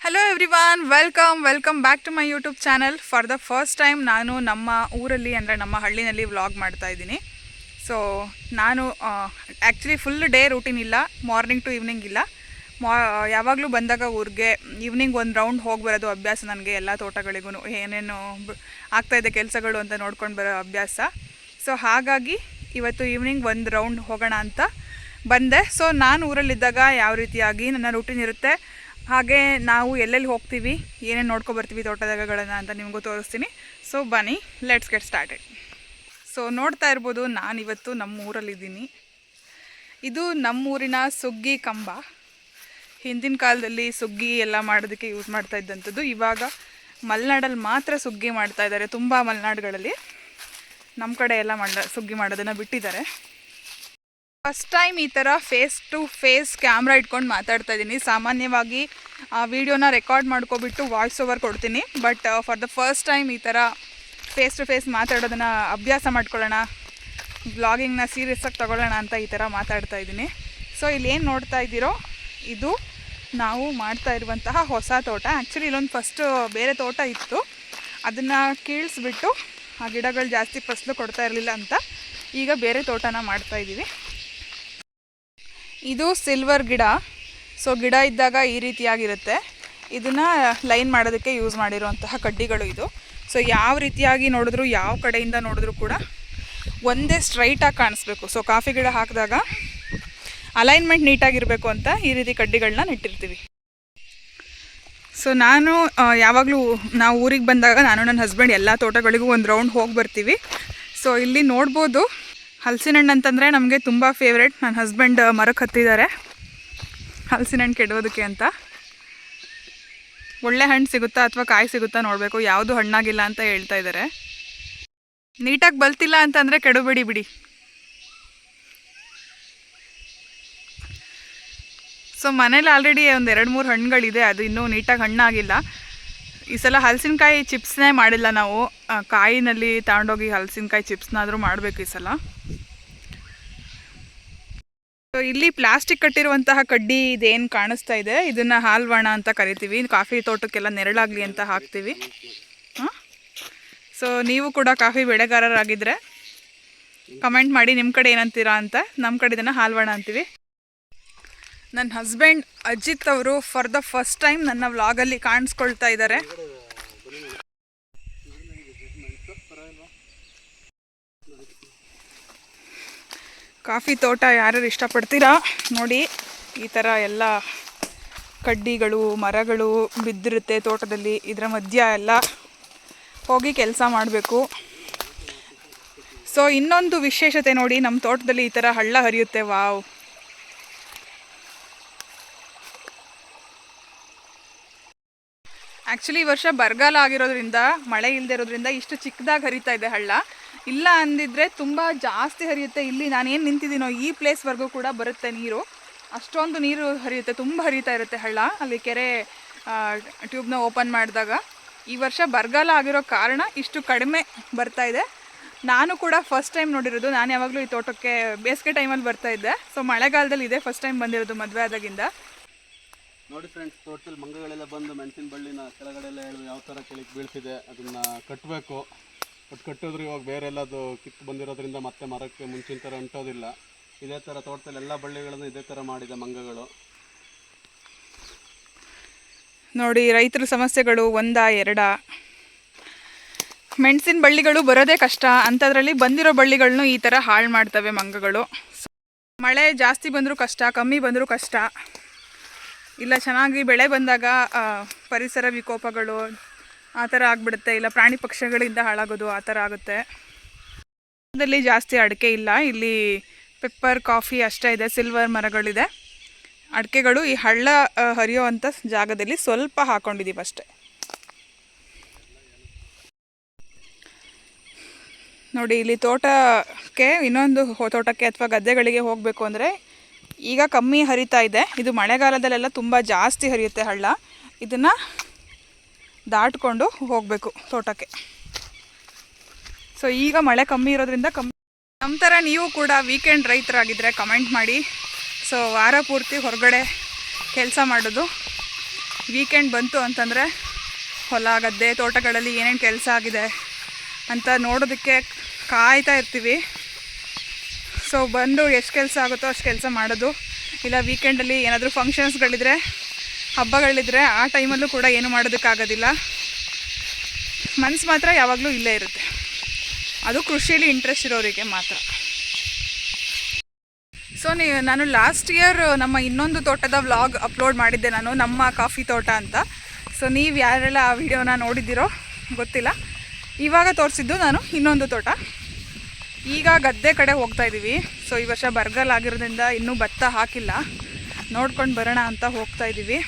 Hello everyone, welcome back to my YouTube channel. For the first time ನಾನು ನಮ್ಮ ಊರಲ್ಲಿ ಅಂದರೆ ನಮ್ಮ ಹಳ್ಳಿನಲ್ಲಿ ವ್ಲಾಗ್ ಮಾಡ್ತಾ ಇದ್ದೀನಿ. ಸೊ ನಾನು ಆ್ಯಕ್ಚುಲಿ ಫುಲ್ ಡೇ ರೂಟೀನ್ ಇಲ್ಲ, ಮಾರ್ನಿಂಗ್ ಟು ಈವ್ನಿಂಗ್ ಇಲ್ಲ. ಯಾವಾಗಲೂ ಬಂದಾಗ ಊರಿಗೆ ಈವ್ನಿಂಗ್ ಒಂದು ರೌಂಡ್ ಹೋಗಿ ಬರೋದು ಅಭ್ಯಾಸ ನನಗೆ. ಎಲ್ಲ ತೋಟಗಳಿಗೂ ಏನೇನು ಆಗ್ತಾಯಿದೆ ಕೆಲಸಗಳು ಅಂತ ನೋಡ್ಕೊಂಡು ಬರೋ ಅಭ್ಯಾಸ. ಸೊ ಹಾಗಾಗಿ ಇವತ್ತು ಈವ್ನಿಂಗ್ ಒಂದು ರೌಂಡ್ ಹೋಗೋಣ ಅಂತ ಬಂದೆ. ಸೊ ನಾನು ಊರಲ್ಲಿದ್ದಾಗ ಯಾವ ರೀತಿಯಾಗಿ ನನ್ನ ರೂಟೀನ್ ಇರುತ್ತೆ, ಹಾಗೆ ನಾವು ಎಲ್ಲೆಲ್ಲಿ ಹೋಗ್ತೀವಿ, ಏನೇನು ನೋಡ್ಕೊಬರ್ತೀವಿ ತೋಟದಾಗಗಳನ್ನು ಅಂತ ನಿಮಗೂ ತೋರಿಸ್ತೀನಿ. ಸೊ ಬನ್ನಿ, ಲೆಟ್ಸ್ ಗೆಟ್ ಸ್ಟಾರ್ಟೆಡ್. ಸೊ ನೋಡ್ತಾ ಇರ್ಬೋದು, ನಾನಿವತ್ತು ನಮ್ಮ ಊರಲ್ಲಿದ್ದೀನಿ. ಇದು ನಮ್ಮೂರಿನ ಸುಗ್ಗಿ ಕಂಬ. ಹಿಂದಿನ ಕಾಲದಲ್ಲಿ ಸುಗ್ಗಿ ಎಲ್ಲ ಮಾಡೋದಕ್ಕೆ ಯೂಸ್ ಮಾಡ್ತಾ ಇದ್ದಂಥದ್ದು. ಇವಾಗ ಮಲೆನಾಡಲ್ಲಿ ಮಾತ್ರ ಸುಗ್ಗಿ ಮಾಡ್ತಾ ಇದ್ದಾರೆ. ತುಂಬ ಮಲೆನಾಡುಗಳಲ್ಲಿ, ನಮ್ಮ ಕಡೆ ಎಲ್ಲ ಸುಗ್ಗಿ ಮಾಡೋದನ್ನು ಬಿಟ್ಟಿದ್ದಾರೆ. ಫಸ್ಟ್ ಟೈಮ್ ಈ ಥರ ಫೇಸ್ ಟು ಫೇಸ್ ಕ್ಯಾಮ್ರಾ ಇಟ್ಕೊಂಡು ಮಾತಾಡ್ತಾ ಇದ್ದೀನಿ. ಸಾಮಾನ್ಯವಾಗಿ ವಿಡಿಯೋನ ರೆಕಾರ್ಡ್ ಮಾಡ್ಕೊಬಿಟ್ಟು ವಾಯ್ಸ್ ಓವರ್ ಕೊಡ್ತೀನಿ. But for the first time ಈ ಥರ ಫೇಸ್ ಟು ಫೇಸ್ ಮಾತಾಡೋದನ್ನು ಅಭ್ಯಾಸ ಮಾಡ್ಕೊಳ್ಳೋಣ, ಬ್ಲಾಗಿಂಗ್ನ ಸೀರಿಯಸ್ಸಾಗಿ ತಗೊಳ್ಳೋಣ ಅಂತ ಈ ಥರ ಮಾತಾಡ್ತಾ ಇದ್ದೀನಿ. ಸೊ ಇಲ್ಲೇನು ನೋಡ್ತಾ ಇದ್ದೀರೋ ಇದು ನಾವು ಮಾಡ್ತಾ ಇರುವಂತಹ ಹೊಸ ತೋಟ. ಆ್ಯಕ್ಚುಲಿ ಇಲ್ಲೊಂದು ಫಸ್ಟು ಬೇರೆ ತೋಟ ಇತ್ತು, ಅದನ್ನು ಕೀಳಿಸ್ಬಿಟ್ಟು ಆ ಗಿಡಗಳು ಜಾಸ್ತಿ ಫಸಲು ಕೊಡ್ತಾ ಇರಲಿಲ್ಲ ಅಂತ ಈಗ ಬೇರೆ ತೋಟನ ಮಾಡ್ತಾಯಿದ್ದೀವಿ. ಇದು ಸಿಲ್ವರ್ ಗಿಡ. ಸೊ ಗಿಡ ಇದ್ದಾಗ ಈ ರೀತಿಯಾಗಿರುತ್ತೆ. ಇದನ್ನು ಲೈನ್ ಮಾಡೋದಕ್ಕೆ ಯೂಸ್ ಮಾಡಿರುವಂತಹ ಕಡ್ಡಿಗಳು ಇದು. ಸೊ ಯಾವ ರೀತಿಯಾಗಿ ನೋಡಿದ್ರು, ಯಾವ ಕಡೆಯಿಂದ ನೋಡಿದ್ರು ಕೂಡ ಒಂದೇ ಸ್ಟ್ರೈಟಾಗಿ ಕಾಣಿಸ್ಬೇಕು. ಸೊ ಕಾಫಿ ಗಿಡ ಹಾಕಿದಾಗ ಅಲೈನ್ಮೆಂಟ್ ನೀಟಾಗಿರಬೇಕು ಅಂತ ಈ ರೀತಿ ಕಡ್ಡಿಗಳನ್ನ ನೆಟ್ಟಿರ್ತೀವಿ. ಸೊ ನಾನು ಯಾವಾಗಲೂ ನಾವು ಊರಿಗೆ ಬಂದಾಗ ನಾನು ನನ್ನ ಹಸ್ಬೆಂಡ್ ಎಲ್ಲ ತೋಟಗಳಿಗೂ ಒಂದು ರೌಂಡ್ ಹೋಗಿ ಬರ್ತೀವಿ. ಸೊ ಇಲ್ಲಿ ನೋಡ್ಬೋದು, ಹಲಸಿನ ಹಣ್ಣು ಅಂತಂದರೆ ನಮಗೆ ತುಂಬ ಫೇವ್ರೇಟ್. ನನ್ನ ಹಸ್ಬೆಂಡ್ ಮರಕ್ಕೆ ಹತ್ತಿದ್ದಾರೆ ಹಲಸಿನ ಹಣ್ಣು ಕೆಡೋದಕ್ಕೆ ಅಂತ. ಒಳ್ಳೆ ಹಣ್ಣು ಸಿಗುತ್ತಾ ಅಥವಾ ಕಾಯಿ ಸಿಗುತ್ತಾ ನೋಡಬೇಕು, ಯಾವುದು ಹಣ್ಣಾಗಿಲ್ಲ ಅಂತ ಹೇಳ್ತಾ ಇದ್ದಾರೆ. ನೀಟಾಗಿ ಬಲ್ತಿಲ್ಲ ಅಂತಂದರೆ ಕೆಡಬೇಡಿ ಬಿಡಿ. ಸೊ ಮನೇಲಿ ಆಲ್ರೆಡಿ ಒಂದು 2-3 ಹಣ್ಣುಗಳಿದೆ, ಅದು ಇನ್ನೂ ನೀಟಾಗಿ ಹಣ್ಣಾಗಿಲ್ಲ. ಈ ಸಲ ಹಲಸಿನಕಾಯಿ ಚಿಪ್ಸ್ನೇ ಮಾಡಿಲ್ಲ ನಾವು. ಕಾಯಿನಲ್ಲಿ ತಗೊಂಡೋಗಿ ಹಲಸಿನಕಾಯಿ ಚಿಪ್ಸ್ನಾದರೂ ಮಾಡಬೇಕು ಈ ಸಲ. ಸೊ ಇಲ್ಲಿ ಪ್ಲಾಸ್ಟಿಕ್ ಕಟ್ಟಿರುವಂತಹ ಕಡ್ಡಿ ಇದೇನು ಕಾಣಿಸ್ತಾ ಇದೆ, ಇದನ್ನು ಹಾಲ್ವಾಣ ಅಂತ ಕರಿತೀವಿ. ಕಾಫಿ ತೋಟಕ್ಕೆಲ್ಲ ನೆರಳಾಗಲಿ ಅಂತ ಹಾಕ್ತೀವಿ. ಸೊ ನೀವು ಕೂಡ ಕಾಫಿ ಬೆಳೆಗಾರರಾಗಿದ್ದರೆ ಕಮೆಂಟ್ ಮಾಡಿ ನಿಮ್ಮ ಕಡೆ ಏನಂತೀರಾ ಅಂತ. ನಮ್ಮ ಕಡೆ ಇದನ್ನು ಹಾಲ್ವಾಣ ಅಂತೀವಿ. ನನ್ನ ಹಸ್ಬೆಂಡ್ ಅಜಿತ್ ಅವರು ಫಾರ್ ದ ಫಸ್ಟ್ ಟೈಮ್ ನನ್ನ ವ್ಲಾಗಲ್ಲಿ ಕಾಣಿಸ್ಕೊಳ್ತಾ ಇದ್ದಾರೆ. ಕಾಫಿ ತೋಟ ಯಾರ್ಯಾರು ಇಷ್ಟಪಡ್ತೀರಾ ನೋಡಿ, ಈ ಥರ ಎಲ್ಲ ಕಡ್ಡಿಗಳು ಮರಗಳು ಬಿದ್ದಿರುತ್ತೆ ತೋಟದಲ್ಲಿ. ಇದರ ಮಧ್ಯ ಎಲ್ಲ ಹೋಗಿ ಕೆಲಸ ಮಾಡಬೇಕು. ಸೊ ಇನ್ನೊಂದು ವಿಶೇಷತೆ ನೋಡಿ, ನಮ್ಮ ತೋಟದಲ್ಲಿ ಈ ಥರ ಹಳ್ಳ ಹರಿಯುತ್ತೆ. ವಾವ್! ಆ್ಯಕ್ಚುಲಿ ಈ ವರ್ಷ ಬರಗಾಲ ಆಗಿರೋದ್ರಿಂದ, ಮಳೆ ಇಲ್ಲದೆ ಇರೋದ್ರಿಂದ ಇಷ್ಟು ಚಿಕ್ಕದಾಗಿ ಹರಿತಾ ಇದೆ ಹಳ್ಳ. ಇಲ್ಲ ಅಂದಿದ್ರೆ ತುಂಬ ಜಾಸ್ತಿ ಹರಿಯುತ್ತೆ. ಇಲ್ಲಿ ನಾನೇನು ನಿಂತಿದ್ದೀನೋ ಈ ಪ್ಲೇಸ್ವರೆಗೂ ಕೂಡ ಬರುತ್ತೆ ನೀರು. ಅಷ್ಟೊಂದು ನೀರು ಹರಿಯುತ್ತೆ, ತುಂಬ ಹರಿತಾ ಇರುತ್ತೆ ಹಳ್ಳ. ಅಲ್ಲಿ ಕೆರೆ ಟ್ಯೂಬ್ನ ಓಪನ್ ಮಾಡಿದಾಗ. ಈ ವರ್ಷ ಬರಗಾಲ ಆಗಿರೋ ಕಾರಣ ಇಷ್ಟು ಕಡಿಮೆ ಬರ್ತಾ ಇದೆ. ನಾನು ಕೂಡ ಫಸ್ಟ್ ಟೈಮ್ ನೋಡಿರೋದು. ನಾನು ಯಾವಾಗಲೂ ಈ ತೋಟಕ್ಕೆ ಬೇಸಿಗೆ ಟೈಮಲ್ಲಿ ಬರ್ತಾ ಇದ್ದೆ. ಸೊ ಮಳೆಗಾಲದಲ್ಲಿ ಇದೆ ಫಸ್ಟ್ ಟೈಮ್ ಬಂದಿರೋದು ಮದುವೆ ಆದಾಗಿಂದ. ನೋಡಿ ಫ್ರೆಂಡ್ಸ್, ತೋಟದಲ್ಲಿ ಮಂಗಗಳೆಲ್ಲ ಬಂದು ಮೆಣಸಿನ ಬಳ್ಳಿನ ಕೆಳಗಡೆಲ್ಲ ಎಳೆದು ಯಾವ ಥರ ಕೆಳಗೆ ಬೀಳ್ತಿದೆ, ಅದನ್ನು ಕಟ್ಟಬೇಕು. ಕಟ್ಟಿದ್ರೆ ಇವಾಗ ಬೇರೆ ಎಲ್ಲದು ಕಿತ್ತು ಬಂದಿರೋದ್ರಿಂದ ಮತ್ತೆ ಮರಕ್ಕೆ ಮುಂಚಿನ ಥರ ಅಂಟೋದಿಲ್ಲ. ಇದೇ ಥರ ತೋಟದಲ್ಲಿ ಎಲ್ಲ ಬಳ್ಳಿಗಳನ್ನು ಇದೇ ಥರ ಮಾಡಿದೆ ಮಂಗಗಳು. ನೋಡಿ, ರೈತರ ಸಮಸ್ಯೆಗಳು 1-2. ಮೆಣಸಿನ ಬಳ್ಳಿಗಳು ಬರೋದೇ ಕಷ್ಟ, ಅಂಥದ್ರಲ್ಲಿ ಬಂದಿರೋ ಬಳ್ಳಿಗಳನ್ನು ಈ ಥರ ಹಾಳು ಮಾಡ್ತವೆ ಮಂಗಗಳು. ಮಳೆ ಜಾಸ್ತಿ ಬಂದರೂ ಕಷ್ಟ, ಕಮ್ಮಿ ಬಂದರೂ ಕಷ್ಟ. ಇಲ್ಲ ಚೆನ್ನಾಗಿ ಬೆಳೆ ಬಂದಾಗ ಪರಿಸರ ವಿಕೋಪಗಳು ಆ ಥರ ಆಗಿಬಿಡುತ್ತೆ. ಇಲ್ಲ ಪ್ರಾಣಿ ಪಕ್ಷಿಗಳಿಂದ ಹಾಳಾಗೋದು ಆ ಥರ ಆಗುತ್ತೆ. ಇದರಲ್ಲಿ ಜಾಸ್ತಿ ಅಡಿಕೆ ಇಲ್ಲ, ಇಲ್ಲಿ ಪೆಪ್ಪರ್ ಕಾಫಿ ಅಷ್ಟೇ ಇದೆ. ಸಿಲ್ವರ್ ಮರಗಳಿದೆ. ಅಡಿಕೆಗಳು ಈ ಹಳ್ಳ ಹರಿಯೋ ಅಂಥ ಜಾಗದಲ್ಲಿ ಸ್ವಲ್ಪ ಹಾಕ್ಕೊಂಡಿದ್ದೀವಿ ಅಷ್ಟೆ. ನೋಡಿ, ಇಲ್ಲಿ ತೋಟಕ್ಕೆ, ಇನ್ನೊಂದು ತೋಟಕ್ಕೆ ಅಥವಾ ಗದ್ದೆಗಳಿಗೆ ಹೋಗಬೇಕು ಅಂದರೆ ಈಗ ಕಮ್ಮಿ ಹರಿತಾ ಇದೆ. ಇದು ಮಳೆಗಾಲದಲ್ಲೆಲ್ಲ ತುಂಬ ಜಾಸ್ತಿ ಹರಿಯುತ್ತೆ ಹಳ್ಳ. ಇದನ್ನು ದಾಟ್ಕೊಂಡು ಹೋಗಬೇಕು ತೋಟಕ್ಕೆ. ಸೊ ಈಗ ಮಳೆ ಕಮ್ಮಿ ಇರೋದ್ರಿಂದ ನಮ್ಮ ಥರ ನೀವು ಕೂಡ ವೀಕೆಂಡ್ ರೈತರಾಗಿದ್ದರೆ ಕಮೆಂಟ್ ಮಾಡಿ. ಸೊ ವಾರ ಪೂರ್ತಿ ಹೊರಗಡೆ ಕೆಲಸ ಮಾಡೋದು, ವೀಕೆಂಡ್ ಬಂತು ಅಂತಂದರೆ ಹೊಲ ಗದ್ದೆ ತೋಟಗಳಲ್ಲಿ ಏನೇನು ಕೆಲಸ ಆಗಿದೆ ಅಂತ ನೋಡೋದಕ್ಕೆ ಕಾಯ್ತಾ ಇರ್ತೀವಿ. ಸೊ ಬಂದು ಎಷ್ಟು ಕೆಲಸ ಆಗುತ್ತೋ ಅಷ್ಟು ಕೆಲಸ ಮಾಡೋದು. ಇಲ್ಲ ವೀಕೆಂಡಲ್ಲಿ ಏನಾದರೂ ಫಂಕ್ಷನ್ಸ್ಗಳಿದ್ರೆ ಹಬ್ಬಗಳಿದ್ರೆ ಆ ಟೈಮಲ್ಲೂ ಕೂಡ ಏನು ಮಾಡೋದಕ್ಕಾಗೋದಿಲ್ಲ. ಮನಸ್ಸು ಮಾತ್ರ ಯಾವಾಗಲೂ ಇಲ್ಲೇ ಇರುತ್ತೆ. ಅದು ಕೃಷಿಯಲ್ಲಿ ಇಂಟ್ರೆಸ್ಟ್ ಇರೋರಿಗೆ ಮಾತ್ರ. ಸೊ ನಾನು ಲಾಸ್ಟ್ ಇಯರ್ ನಮ್ಮ ಇನ್ನೊಂದು ತೋಟದ ವ್ಲಾಗ್ ಅಪ್ಲೋಡ್ ಮಾಡಿದ್ದೆ ನಾನು, ನಮ್ಮ ಕಾಫಿ ತೋಟ ಅಂತ. ಸೊ ನೀವು ಯಾರೆಲ್ಲ ಆ ವಿಡಿಯೋನ ನೋಡಿದ್ದೀರೋ ಗೊತ್ತಿಲ್ಲ. ಇವಾಗ ತೋರಿಸಿದ್ದು ನಾನು ಇನ್ನೊಂದು ತೋಟ. ಈಗ ಗದ್ದೆ ಕಡೆ ಹೋಗ್ತಾ ಇದ್ದೀವಿ. ಸೊ ಈ ವರ್ಷ ಬರಗಾಲ ಆಗಿರೋದ್ರಿಂದ ಇನ್ನೂ ಭತ್ತ ಹಾಕಿಲ್ಲ, ನೋಡ್ಕೊಂಡು ಬರೋಣ ಅಂತ ಹೋಗ್ತಾ ಇದ್ದೀವಿ.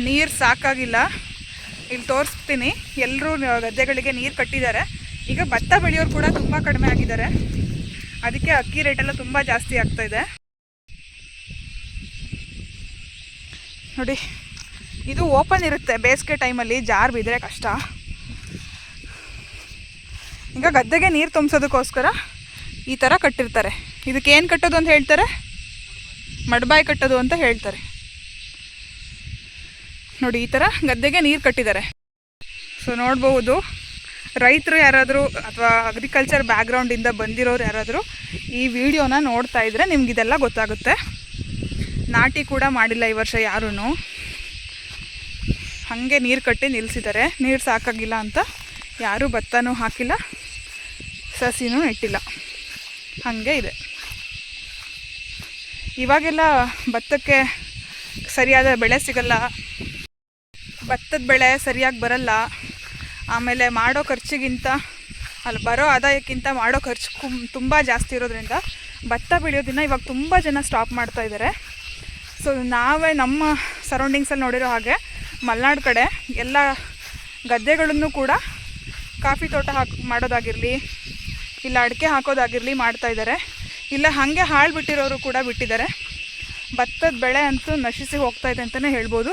ನೀರು ಸಾಕಾಗಿಲ್ಲ. ಇಲ್ಲಿ ತೋರಿಸ್ತೀನಿ, ಎಲ್ಲರೂ ಗದ್ದೆಗಳಿಗೆ ನೀರು ಕಟ್ಟಿದ್ದಾರೆ. ಈಗ ಭತ್ತ ಬೆಳೆಯೋರು ಕೂಡ ತುಂಬ ಕಡಿಮೆ ಆಗಿದ್ದಾರೆ. ಅದಕ್ಕೆ ಅಕ್ಕಿ ರೇಟೆಲ್ಲ ತುಂಬ ಜಾಸ್ತಿ ಆಗ್ತಾಯಿದೆ ನೋಡಿ. ಇದು ಓಪನ್ ಇರುತ್ತೆ, ಬೇಸಿಗೆ ಟೈಮಲ್ಲಿ ಜಾರ್ ಬಿದ್ದರೆ ಕಷ್ಟ. ಈಗ ಗದ್ದೆಗೆ ನೀರು ತುಂಬಿಸೋದಕ್ಕೋಸ್ಕರ ಈ ಥರ ಕಟ್ಟಿರ್ತಾರೆ. ಇದಕ್ಕೇನು ಕಟ್ಟೋದು ಅಂತ ಹೇಳ್ತಾರೆ? ಮಡ್ಬಾಯಿ ಕಟ್ಟೋದು ಅಂತ ಹೇಳ್ತಾರೆ ನೋಡಿ. ಈ ಥರ ಗದ್ದೆಗೆ ನೀರು ಕಟ್ಟಿದ್ದಾರೆ. ಸೊ ನೋಡ್ಬೋದು, ರೈತರು ಯಾರಾದರೂ ಅಥವಾ ಅಗ್ರಿಕಲ್ಚರ್ ಬ್ಯಾಕ್ಗ್ರೌಂಡಿಂದ ಬಂದಿರೋರು ಯಾರಾದರೂ ಈ ವಿಡಿಯೋನ ನೋಡ್ತಾ ಇದ್ದರೆ ನಿಮಗಿದೆಲ್ಲ ಗೊತ್ತಾಗುತ್ತೆ. ನಾಟಿ ಕೂಡ ಮಾಡಿಲ್ಲ ಈ ವರ್ಷ ಯಾರೂ, ಹಾಗೆ ನೀರು ಕಟ್ಟಿ ನಿಲ್ಲಿಸಿದ್ದಾರೆ. ನೀರು ಸಾಕಾಗಿಲ್ಲ ಅಂತ ಯಾರೂ ಭತ್ತನೂ ಹಾಕಿಲ್ಲ, ಸಸಿನೂ ನೆಟ್ಟಿಲ್ಲ, ಹಾಗೆ ಇದೆ. ಇವಾಗೆಲ್ಲ ಭತ್ತಕ್ಕೆ ಸರಿಯಾದ ಬೆಳೆ ಸಿಗಲ್ಲ, ಭತ್ತದ ಬೆಳೆ ಸರಿಯಾಗಿ ಬರಲ್ಲ. ಆಮೇಲೆ ಮಾಡೋ ಖರ್ಚಿಗಿಂತ ಅಲ್ಲಿ ಬರೋ ಆದಾಯಕ್ಕಿಂತ ಮಾಡೋ ಖರ್ಚು ತುಂಬ ಜಾಸ್ತಿ ಇರೋದ್ರಿಂದ ಭತ್ತ ಬೆಳೆಯೋದನ್ನ ಇವಾಗ ತುಂಬ ಜನ ಸ್ಟಾಪ್ ಮಾಡ್ತಾ ಇದ್ದಾರೆ. ಸೊ ನಾವೇ ನಮ್ಮ ಸರೌಂಡಿಂಗ್ಸಲ್ಲಿ ನೋಡಿರೋ ಹಾಗೆ ಮಲೆನಾಡು ಕಡೆ ಎಲ್ಲ ಗದ್ದೆಗಳನ್ನು ಕೂಡ ಕಾಫಿ ತೋಟ ಮಾಡೋದಾಗಿರಲಿ, ಇಲ್ಲ ಅಡಿಕೆ ಹಾಕೋದಾಗಿರಲಿ ಮಾಡ್ತಾಯಿದ್ದಾರೆ. ಇಲ್ಲ ಹಾಗೆ ಹಾಳು ಬಿಟ್ಟಿರೋರು ಕೂಡ ಬಿಟ್ಟಿದ್ದಾರೆ. ಭತ್ತದ ಬೆಳೆ ಅಂತೂ ನಶಿಸಿ ಹೋಗ್ತಾಯಿದೆ ಅಂತಲೇ ಹೇಳ್ಬೋದು.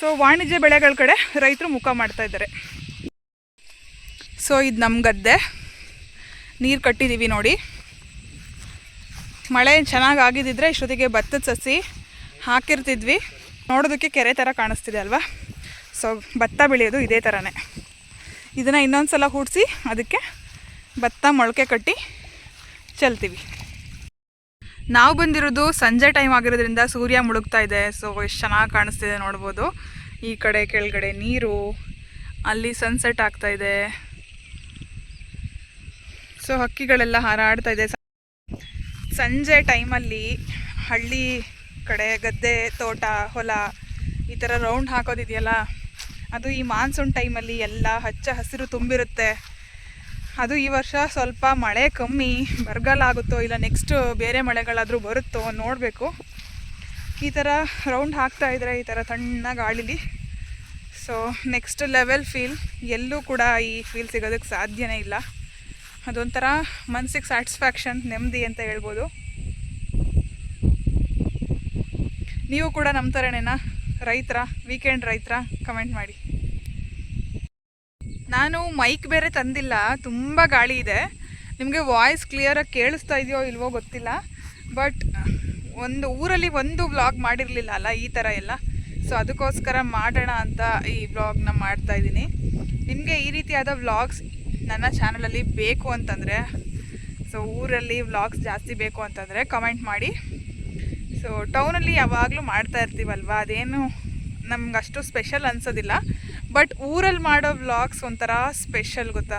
ಸೊ ವಾಣಿಜ್ಯ ಬೆಳೆಗಳ ಕಡೆ ರೈತರು ಮುಖ ಮಾಡ್ತಾಯಿದ್ದಾರೆ. ಸೊ ಇದು ನಮ್ಮ ಗದ್ದೆ, ನೀರು ಕಟ್ಟಿದ್ದೀವಿ ನೋಡಿ. ಮಳೆ ಚೆನ್ನಾಗಿ ಆಗಿದ್ದಿದ್ರೆ ಇಷ್ಟೊತ್ತಿಗೆ ಭತ್ತದ ಸಸಿ ಹಾಕಿರ್ತಿದ್ವಿ. ನೋಡೋದಕ್ಕೆ ಕೆರೆ ಥರ ಕಾಣಿಸ್ತಿದೆ ಅಲ್ವಾ? ಸೊ ಭತ್ತ ಬೆಳೆಯೋದು ಇದೇ ಥರನೇ. ಇದನ್ನು ಇನ್ನೊಂದು ಸಲ ಹೂಡಿಸಿ ಅದಕ್ಕೆ ಭತ್ತ ಮೊಳಕೆ ಕಟ್ಟಿ ಚೆಲ್ತೀವಿ. ನಾವು ಬಂದಿರೋದು ಸಂಜೆ ಟೈಮ್ ಆಗಿರೋದ್ರಿಂದ ಸೂರ್ಯ ಮುಳುಗ್ತಾ ಇದೆ. ಸೊ ಎಷ್ಟು ಚೆನ್ನಾಗಿ ಕಾಣಿಸ್ತಿದೆ ನೋಡ್ಬೋದು. ಈ ಕಡೆ ಕೆಳಗಡೆ ನೀರು, ಅಲ್ಲಿ ಸನ್ಸೆಟ್ ಆಗ್ತಾ ಇದೆ. ಸೊ ಹಕ್ಕಿಗಳೆಲ್ಲ ಹಾರಾಡ್ತಾ ಇದೆ. ಸಂಜೆ ಟೈಮಲ್ಲಿ ಹಳ್ಳಿ ಕಡೆ ಗದ್ದೆ ತೋಟ ಹೊಲ ಈ ಥರ ರೌಂಡ್ ಹಾಕೋದಿದೆಯಲ್ಲ, ಅದು ಈ ಮಾನ್ಸೂನ್ ಟೈಮಲ್ಲಿ ಎಲ್ಲ ಹಚ್ಚ ಹಸಿರು ತುಂಬಿರುತ್ತೆ. ಅದು ಈ ವರ್ಷ ಸ್ವಲ್ಪ ಮಳೆ ಕಮ್ಮಿ, ಬರಗಾಲ ಆಗುತ್ತೋ ಇಲ್ಲ ನೆಕ್ಸ್ಟ್ ಬೇರೆ ಮಳೆಗಳಾದರೂ ಬರುತ್ತೋ ನೋಡಬೇಕು. ಈ ಥರ ರೌಂಡ್ ಹಾಕ್ತಾಯಿದ್ರೆ ಈ ಥರ ತಣ್ಣ ಗಾಳಿಲಿ, ಸೊ ನೆಕ್ಸ್ಟ್ ಲೆವೆಲ್ ಫೀಲ್. ಎಲ್ಲೂ ಕೂಡ ಈ ಫೀಲ್ ಸಿಗೋದಕ್ಕೆ ಸಾಧ್ಯನೇ ಇಲ್ಲ. ಅದೊಂಥರ ಮನಸ್ಸಿಗೆ ಸ್ಯಾಟಿಸ್ಫ್ಯಾಕ್ಷನ್, ನೆಮ್ಮದಿ ಅಂತ ಹೇಳ್ಬೋದು. ನೀವು ಕೂಡ ನಮ್ಮ ಥರನೇನಾ ರೈತರ, ವೀಕೆಂಡ್ ರೈತರ? ಕಮೆಂಟ್ ಮಾಡಿ. ನಾನು ಮೈಕ್ ಬೇರೆ ತಂದಿಲ್ಲ, ತುಂಬ ಗಾಳಿ ಇದೆ. ನಿಮಗೆ ವಾಯ್ಸ್ ಕ್ಲಿಯರಾಗಿ ಕೇಳಿಸ್ತಾ ಇದೆಯೋ ಇಲ್ವೋ ಗೊತ್ತಿಲ್ಲ. ಬಟ್ ಒಂದು ಊರಲ್ಲಿ ಒಂದು ವ್ಲಾಗ್ ಮಾಡಿರಲಿಲ್ಲ ಅಲ್ಲ ಈ ಥರ ಎಲ್ಲ. ಸೊ ಅದಕ್ಕೋಸ್ಕರ ಮಾಡೋಣ ಅಂತ ಈ ವ್ಲಾಗ್ನ ಮಾಡ್ತಾಯಿದ್ದೀನಿ. ನಿಮಗೆ ಈ ರೀತಿಯಾದ ವ್ಲಾಗ್ಸ್ ನನ್ನ ಚಾನಲಲ್ಲಿ ಬೇಕು ಅಂತಂದರೆ, ಸೊ ಊರಲ್ಲಿ ವ್ಲಾಗ್ಸ್ ಜಾಸ್ತಿ ಬೇಕು ಅಂತಂದರೆ ಕಮೆಂಟ್ ಮಾಡಿ. ಸೊ ಟೌನಲ್ಲಿ ಯಾವಾಗಲೂ ಮಾಡ್ತಾ ಇರ್ತೀವಲ್ವ, ಅದೇನು ನಮ್ಗೆ ಅಷ್ಟು ಸ್ಪೆಷಲ್ ಅನ್ಸೋದಿಲ್ಲ. ಬಟ್ ಊರಲ್ಲಿ ಮಾಡೋ ವ್ಲಾಗ್ಸ್ ಒಂಥರ ಸ್ಪೆಷಲ್, ಗೊತ್ತಾ?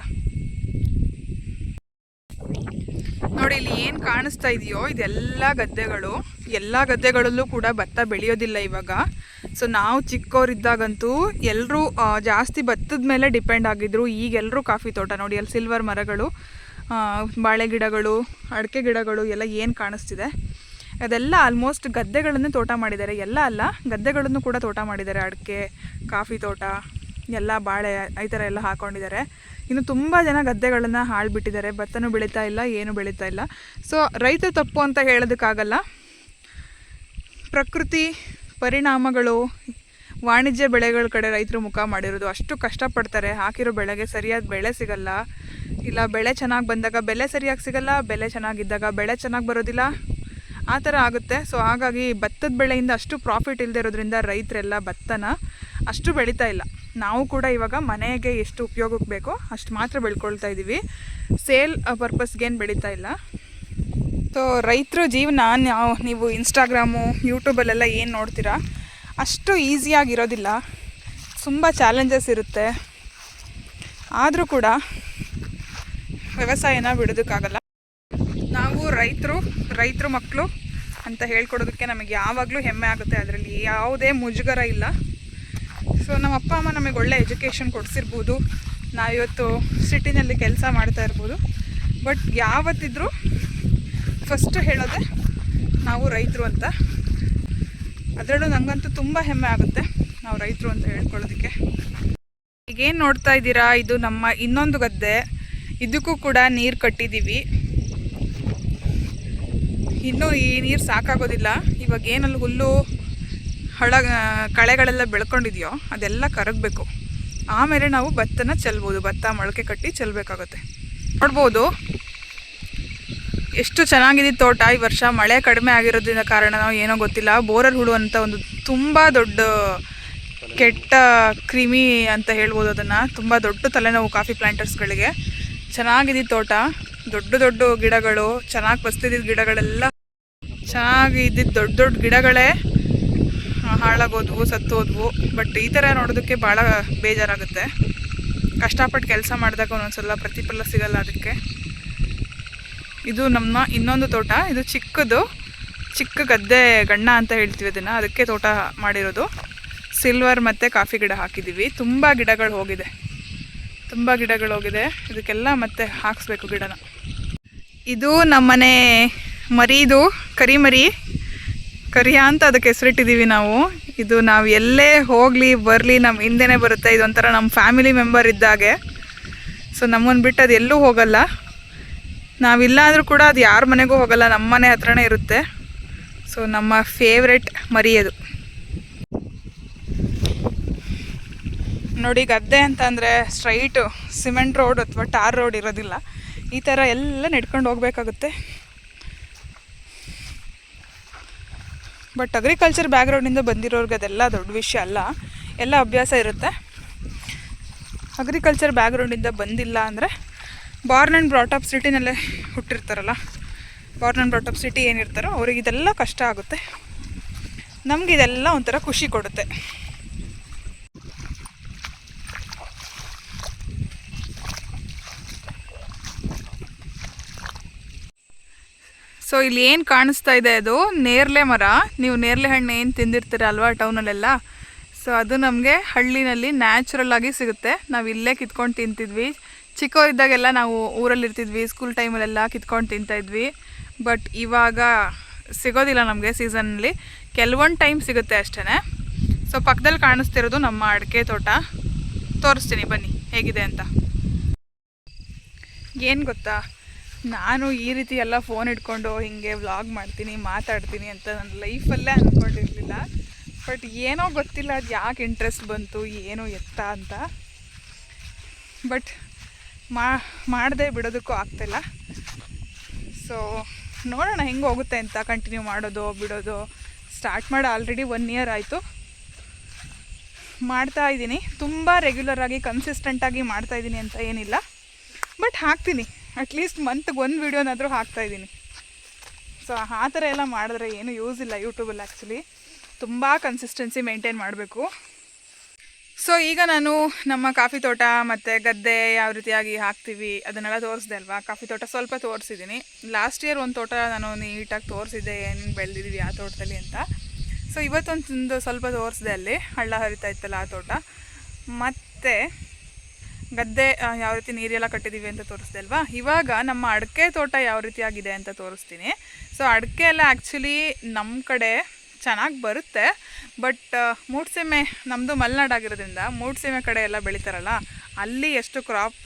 ನೋಡಿ ಇಲ್ಲಿ ಏನು ಕಾಣಿಸ್ತಾ ಇದೆಯೋ ಇದೆಲ್ಲ ಗದ್ದೆಗಳು. ಎಲ್ಲ ಗದ್ದೆಗಳಲ್ಲೂ ಕೂಡ ಭತ್ತ ಬೆಳೆಯೋದಿಲ್ಲ ಇವಾಗ. ಸೊ ನಾವು ಚಿಕ್ಕವರಿದ್ದಾಗಂತೂ ಎಲ್ಲರೂ ಜಾಸ್ತಿ ಭತ್ತದ ಮೇಲೆ ಡಿಪೆಂಡ್ ಆಗಿದ್ರು. ಈಗೆಲ್ಲರೂ ಕಾಫಿ ತೋಟ ನೋಡಿ, ಅಲ್ಲಿ ಸಿಲ್ವರ್ ಮರಗಳು, ಬಾಳೆ ಗಿಡಗಳು, ಅಡಿಕೆ ಗಿಡಗಳು ಎಲ್ಲ ಏನು ಕಾಣಿಸ್ತಿದೆ ಅದೆಲ್ಲ ಆಲ್ಮೋಸ್ಟ್ ಗದ್ದೆಗಳನ್ನು ತೋಟ ಮಾಡಿದ್ದಾರೆ. ಎಲ್ಲ ಅಲ್ಲ, ಗದ್ದೆಗಳನ್ನು ಕೂಡ ತೋಟ ಮಾಡಿದ್ದಾರೆ. ಅಡಿಕೆ, ಕಾಫಿ ತೋಟ ಎಲ್ಲ, ಬಾಳೆ ಈ ಥರ ಎಲ್ಲ ಹಾಕ್ಕೊಂಡಿದ್ದಾರೆ. ಇನ್ನು ತುಂಬ ಜನ ಗದ್ದೆಗಳನ್ನು ಹಾಳು ಬಿಟ್ಟಿದ್ದಾರೆ. ಭತ್ತನೂ ಬೆಳೀತಾ ಇಲ್ಲ, ಏನೂ ಬೆಳೀತಾ ಇಲ್ಲ. ಸೊ ರೈತ ತಪ್ಪು ಅಂತ ಹೇಳೋದಕ್ಕಾಗಲ್ಲ. ಪ್ರಕೃತಿ ಪರಿಣಾಮಗಳು, ವಾಣಿಜ್ಯ ಬೆಳೆಗಳ ಕಡೆ ರೈತರು ಮುಖ ಮಾಡಿರೋದು. ಅಷ್ಟು ಕಷ್ಟಪಡ್ತಾರೆ, ಹಾಕಿರೋ ಬೆಳೆಗೆ ಸರಿಯಾದ ಬೆಳೆ ಸಿಗಲ್ಲ. ಇಲ್ಲ ಬೆಳೆ ಚೆನ್ನಾಗಿ ಬಂದಾಗ ಬೆಲೆ ಸರಿಯಾಗಿ ಸಿಗಲ್ಲ, ಬೆಲೆ ಚೆನ್ನಾಗಿದ್ದಾಗ ಬೆಳೆ ಚೆನ್ನಾಗಿ ಬರೋದಿಲ್ಲ. ಆ ಥರ ಆಗುತ್ತೆ. ಸೊ ಹಾಗಾಗಿ ಭತ್ತದ ಬೆಳೆಯಿಂದ ಅಷ್ಟು ಪ್ರಾಫಿಟ್ ಇಲ್ಲದೆ ಇರೋದ್ರಿಂದ ರೈತರೆಲ್ಲ ಭತ್ತನ ಅಷ್ಟು ಬೆಳೀತಾ ಇಲ್ಲ. ನಾವು ಕೂಡ ಇವಾಗ ಮನೆಗೆ ಎಷ್ಟು ಉಪಯೋಗಕ್ಕೆ ಬೇಕೋ ಅಷ್ಟು ಮಾತ್ರ ಬೆಳ್ಕೊಳ್ತಾ ಇದ್ದೀವಿ, ಸೇಲ್ ಪರ್ಪಸ್ಗೇನು ಬೆಳೀತಾ ಇಲ್ಲ. ಸೊ ರೈತರ ಜೀವನ ನೀವು ಇನ್ಸ್ಟಾಗ್ರಾಮು ಯೂಟ್ಯೂಬಲ್ಲೆಲ್ಲ ಏನು ನೋಡ್ತೀರಾ ಅಷ್ಟು ಈಸಿಯಾಗಿರೋದಿಲ್ಲ, ತುಂಬ ಚಾಲೆಂಜಸ್ ಇರುತ್ತೆ. ಆದರೂ ಕೂಡ ವ್ಯವಸಾಯನ ಬಿಡೋದಕ್ಕಾಗಲ್ಲ. ನಾವು ರೈತರು ಮಕ್ಕಳು ಅಂತ ಹೇಳ್ಕೊಡೋದಕ್ಕೆ ನಮಗೆ ಯಾವಾಗಲೂ ಹೆಮ್ಮೆ ಆಗುತ್ತೆ, ಅದರಲ್ಲಿ ಯಾವುದೇ ಮುಜುಗರ ಇಲ್ಲ. ಸೊ ನಮ್ಮ ಅಪ್ಪ ಅಮ್ಮ ನಮಗೆ ಒಳ್ಳೆ ಎಜುಕೇಷನ್ ಕೊಡಿಸಿರ್ಬೋದು, ನಾವಿವತ್ತು ಸಿಟಿನಲ್ಲಿ ಕೆಲಸ ಮಾಡ್ತಾ ಇರ್ಬೋದು, ಬಟ್ ಯಾವತ್ತಿದ್ರೂ ಫಸ್ಟ್ ಹೇಳೋದೆ ನಾವು ರೈತರು ಅಂತ. ಅದರಲ್ಲೂ ನನಗಂತೂ ತುಂಬ ಹೆಮ್ಮೆ ಆಗುತ್ತೆ ನಾವು ರೈತರು ಅಂತ ಹೇಳ್ಕೊಳ್ಳೋದಕ್ಕೆ. ಈಗೇನು ನೋಡ್ತಾ ಇದ್ದೀರಾ, ಇದು ನಮ್ಮ ಇನ್ನೊಂದು ಗದ್ದೆ. ಇದಕ್ಕೂ ಕೂಡ ನೀರು ಕಟ್ಟಿದ್ದೀವಿ. ಇನ್ನೂ ಈ ನೀರು ಸಾಕಾಗೋದಿಲ್ಲ. ಇವಾಗ ಏನಲ್ಲಿ ಹುಲ್ಲು ಕಳೆಗಳೆಲ್ಲ ಬೆಳ್ಕೊಂಡಿದೆಯೋ ಅದೆಲ್ಲ ಕರಗಬೇಕು, ಆಮೇಲೆ ನಾವು ಭತ್ತನ ಚೆಲ್ಬೋದು. ಭತ್ತ ಮೊಳಕೆ ಕಟ್ಟಿ ಚೆಲ್ಲಬೇಕಾಗುತ್ತೆ. ನೋಡ್ಬೋದು ಎಷ್ಟು ಚೆನ್ನಾಗಿದೆ ತೋಟ. ಈ ವರ್ಷ ಮಳೆ ಕಡಿಮೆ ಆಗಿರೋದ್ರಿಂದ ಕಾರಣ ನಾವು ಏನೋ ಗೊತ್ತಿಲ್ಲ, ಬೋರರ್ ಹುಳು ಅಂತ ಒಂದು ತುಂಬ ದೊಡ್ಡ ಕೆಟ್ಟ ಕ್ರಿಮಿ ಅಂತ ಹೇಳ್ಬೋದು ಅದನ್ನು. ತುಂಬ ದೊಡ್ಡ ತಲೆನೋವು ಕಾಫಿ ಪ್ಲ್ಯಾಂಟರ್ಸ್ಗಳಿಗೆ. ಚೆನ್ನಾಗಿದೆ ತೋಟ, ದೊಡ್ಡ ದೊಡ್ಡ ಗಿಡಗಳು, ಚೆನ್ನಾಗಿ ಬಸ್ತಿದ್ದ ಗಿಡಗಳೆಲ್ಲ ಚೆನ್ನಾಗಿ ಇದ್ದಿದ್ದು ದೊಡ್ಡ ದೊಡ್ಡ ಗಿಡಗಳೇ ಹಾಳಾಗೋದ್ವು, ಸತ್ತೋದ್ವು. ಬಟ್ ಈ ಥರ ನೋಡೋದಕ್ಕೆ ಭಾಳ ಬೇಜಾರಾಗುತ್ತೆ. ಕಷ್ಟಪಟ್ಟು ಕೆಲಸ ಮಾಡಿದಾಗ ಒಂದೊಂದ್ಸಲ ಪ್ರತಿಫಲ ಸಿಗಲ್ಲ ಅದಕ್ಕೆ. ಇದು ನಮ್ಮ ಇನ್ನೊಂದು ತೋಟ. ಇದು ಚಿಕ್ಕ ಗದ್ದೆ ಗಣ್ಣ ಅಂತ ಹೇಳ್ತೀವಿ ಅದನ್ನು, ಅದಕ್ಕೆ ತೋಟ ಮಾಡಿರೋದು. ಸಿಲ್ವರ್ ಮತ್ತು ಕಾಫಿ ಗಿಡ ಹಾಕಿದ್ದೀವಿ. ತುಂಬ ಗಿಡಗಳು ಹೋಗಿದೆ. ಇದಕ್ಕೆಲ್ಲ ಮತ್ತೆ ಹಾಕಿಸ್ಬೇಕು ಗಿಡನ. ಇದು ನಮ್ಮನೆ ಮರಿದು ಕರಿಯ ಅಂತ ಅದಕ್ಕೆ ಹೆಸರಿಟ್ಟಿದ್ದೀವಿ ನಾವು. ಇದು ನಾವು ಎಲ್ಲೇ ಹೋಗಲಿ ಬರಲಿ ನಮ್ಮ ಹಿಂದೆನೇ ಬರುತ್ತೆ. ಇದೊಂಥರ ನಮ್ಮ ಫ್ಯಾಮಿಲಿ ಮೆಂಬರ್ ಇದ್ದಾಗೆ. ಸೊ ನಮ್ಮನ್ನು ಬಿಟ್ಟು ಅದು ಎಲ್ಲೂ ಹೋಗಲ್ಲ. ನಾವಿಲ್ಲ ಅಂದರೂ ಕೂಡ ಅದು ಯಾರ ಮನೆಗೂ ಹೋಗಲ್ಲ, ನಮ್ಮ ಮನೆ ಹತ್ರನೇ ಇರುತ್ತೆ. ಸೊ ನಮ್ಮ ಫೇವ್ರೆಟ್ ಮರಿ ಅದು. ನೋಡಿ, ಗದ್ದೆ ಅಂತ ಅಂದರೆ ಸ್ಟ್ರೈಟು ಸಿಮೆಂಟ್ ರೋಡ್ ಅಥವಾ ಟಾರ್ ರೋಡ್ ಇರೋದಿಲ್ಲ. ಈ ಥರ ಎಲ್ಲ ನಡ್ಕೊಂಡು ಹೋಗಬೇಕಾಗುತ್ತೆ. ಬಟ್ ಅಗ್ರಿಕಲ್ಚರ್ ಬ್ಯಾಕ್ಗ್ರೌಂಡಿಂದ ಬಂದಿರೋರ್ಗೆ ಅದೆಲ್ಲ ದೊಡ್ಡ ವಿಷಯ ಅಲ್ಲ, ಎಲ್ಲ ಅಭ್ಯಾಸ ಇರುತ್ತೆ. ಅಗ್ರಿಕಲ್ಚರ್ ಬ್ಯಾಕ್ಗ್ರೌಂಡಿಂದ ಬಂದಿಲ್ಲ ಅಂದರೆ ಬಾರ್ನ್ ಆ್ಯಂಡ್ ಬ್ರಾಟಪ್ ಸಿಟಿನಲ್ಲೇ ಹುಟ್ಟಿರ್ತಾರಲ್ಲ, ಬಾರ್ನ್ ಆ್ಯಂಡ್ ಬ್ರಾಟಪ್ ಸಿಟಿ ಏನಿರ್ತಾರೋ ಅವ್ರಿಗೆ ಇದೆಲ್ಲ ಕಷ್ಟ ಆಗುತ್ತೆ. ನಮ್ಗೆ ಇದೆಲ್ಲ ಒಂಥರ ಖುಷಿ ಕೊಡುತ್ತೆ. ಸೊ ಇಲ್ಲಿ ಏನು ಕಾಣಿಸ್ತಾ ಇದೆ ಅದು ನೇರಳೆ ಮರ. ನೀವು ನೇರಳೆ ಹಣ್ಣು ಏನು ತಿಂದಿರ್ತೀರ ಅಲ್ವಾ ಟೌನಲ್ಲೆಲ್ಲ, ಸೊ ಅದು ನಮಗೆ ಹಳ್ಳಿನಲ್ಲಿ ನ್ಯಾಚುರಲ್ ಆಗಿ ಸಿಗುತ್ತೆ. ನಾವು ಇಲ್ಲೇ ಕಿತ್ಕೊಂಡು ತಿಂತಿದ್ವಿ. ಚಿಕ್ಕವರಿದ್ದಾಗೆಲ್ಲ ನಾವು ಊರಲ್ಲಿ ಇರ್ತಿದ್ವಿ, ಸ್ಕೂಲ್ ಟೈಮಲ್ಲೆಲ್ಲ ಕಿತ್ಕೊಂಡು ತಿಂತಾಯಿದ್ವಿ. ಬಟ್ ಇವಾಗ ಸಿಗೋದಿಲ್ಲ ನಮಗೆ ಸೀಸನ್ನಲ್ಲಿ, ಕೆಲವೊಂದು ಟೈಮ್ ಸಿಗುತ್ತೆ ಅಷ್ಟೇ. ಸೊ ಪಕ್ಕದಲ್ಲಿ ಕಾಣಿಸ್ತಿರೋದು ನಮ್ಮ ಅಡಿಕೆ ತೋಟ. ತೋರಿಸ್ತೀನಿ ಬನ್ನಿ ಹೇಗಿದೆ ಅಂತ. ಏನು ಗೊತ್ತಾ, ನಾನು ಈ ರೀತಿ ಎಲ್ಲ ಫೋನ್ ಇಟ್ಕೊಂಡು ಹೀಗೆ ವ್ಲಾಗ್ ಮಾಡ್ತೀನಿ, ಮಾತಾಡ್ತೀನಿ ಅಂತ ನನ್ನ ಲೈಫಲ್ಲೇ ಅಂದ್ಕೊಂಡಿರಲಿಲ್ಲ. ಬಟ್ ಏನೋ ಗೊತ್ತಿಲ್ಲ ಅದು ಯಾಕೆ ಇಂಟ್ರೆಸ್ಟ್ ಬಂತು, ಏನು ಎತ್ತ ಅಂತ. ಬಟ್ ಮಾಡದೆ ಬಿಡೋದಕ್ಕೂ ಆಗ್ತಾಯಿಲ್ಲ. ಸೊ ನೋಡೋಣ ಹೆಂಗೆ ಹೋಗುತ್ತೆ ಅಂತ. ಕಂಟಿನ್ಯೂ ಮಾಡೋದು ಬಿಡೋದು ಸ್ಟಾರ್ಟ್ ಮಾಡಿ ಆಲ್ರೆಡಿ 1 year ಆಯಿತು. ಮಾಡ್ತಾಯಿದ್ದೀನಿ, ತುಂಬ ರೆಗ್ಯುಲರಾಗಿ ಕನ್ಸಿಸ್ಟೆಂಟಾಗಿ ಮಾಡ್ತಾಯಿದ್ದೀನಿ ಅಂತ ಏನಿಲ್ಲ. ಬಟ್ ಹಾಕ್ತೀನಿ, ಅಟ್ಲೀಸ್ಟ್ ಮಂತ್ಗೆ 1 ವೀಡಿಯೋನಾದರೂ ಹಾಕ್ತಾಯಿದ್ದೀನಿ. ಸೊ ಆ ಥರ ಎಲ್ಲ ಮಾಡಿದ್ರೆ ಏನು ಯೂಸ್ ಇಲ್ಲ ಯೂಟ್ಯೂಬಲ್ಲಿ. ಆ್ಯಕ್ಚುಲಿ ತುಂಬ ಕನ್ಸಿಸ್ಟೆನ್ಸಿ ಮೇಂಟೈನ್ ಮಾಡಬೇಕು. ಸೊ ಈಗ ನಾನು ನಮ್ಮ ಕಾಫಿ ತೋಟ ಮತ್ತು ಗದ್ದೆ ಯಾವ ರೀತಿಯಾಗಿ ಹಾಕ್ತೀವಿ ಅದನ್ನೆಲ್ಲ ತೋರಿಸ್ದೆ ಅಲ್ವಾ. ಕಾಫಿ ತೋಟ ಸ್ವಲ್ಪ ತೋರಿಸಿದ್ದೀನಿ. ಲಾಸ್ಟ್ ಇಯರ್ ಒಂದು ತೋಟ ನಾನು ನೀಟಾಗಿ ತೋರಿಸಿದ್ದೆ, ಏನು ಬೆಳೆದಿದ್ದೀವಿ ಆ ತೋಟದಲ್ಲಿ ಅಂತ. ಸೊ ಇವತ್ತೊಂದು ಸ್ವಲ್ಪ ತೋರಿಸಿದೆ, ಅಲ್ಲಿ ಹಳ್ಳ ಹರಿತಾ ಇತ್ತಲ್ಲ ಆ ತೋಟ. ಮತ್ತು ಗದ್ದೆ ಯಾವ ರೀತಿ ನೀರೆಲ್ಲ ಕಟ್ಟಿದ್ದೀವಿ ಅಂತ ತೋರಿಸ್ದೆ ಅಲ್ವಾ. ಇವಾಗ ನಮ್ಮ ಅಡಿಕೆ ತೋಟ ಯಾವ ರೀತಿಯಾಗಿದೆ ಅಂತ ತೋರಿಸ್ತೀನಿ. ಸೊ ಅಡಿಕೆ ಎಲ್ಲ ಆ್ಯಕ್ಚುಲಿ ನಮ್ಮ ಕಡೆ ಚೆನ್ನಾಗಿ ಬರುತ್ತೆ. ಬಟ್ ಮೂಡ್ಸೀಮೆ ನಮ್ಮದು ಮಲೆನಾಡಾಗಿರೋದ್ರಿಂದ ಮೂಡ್ಸೀಮೆ ಕಡೆ ಎಲ್ಲ ಬೆಳೀತಾರಲ್ಲ, ಅಲ್ಲಿ ಎಷ್ಟು ಕ್ರಾಪ್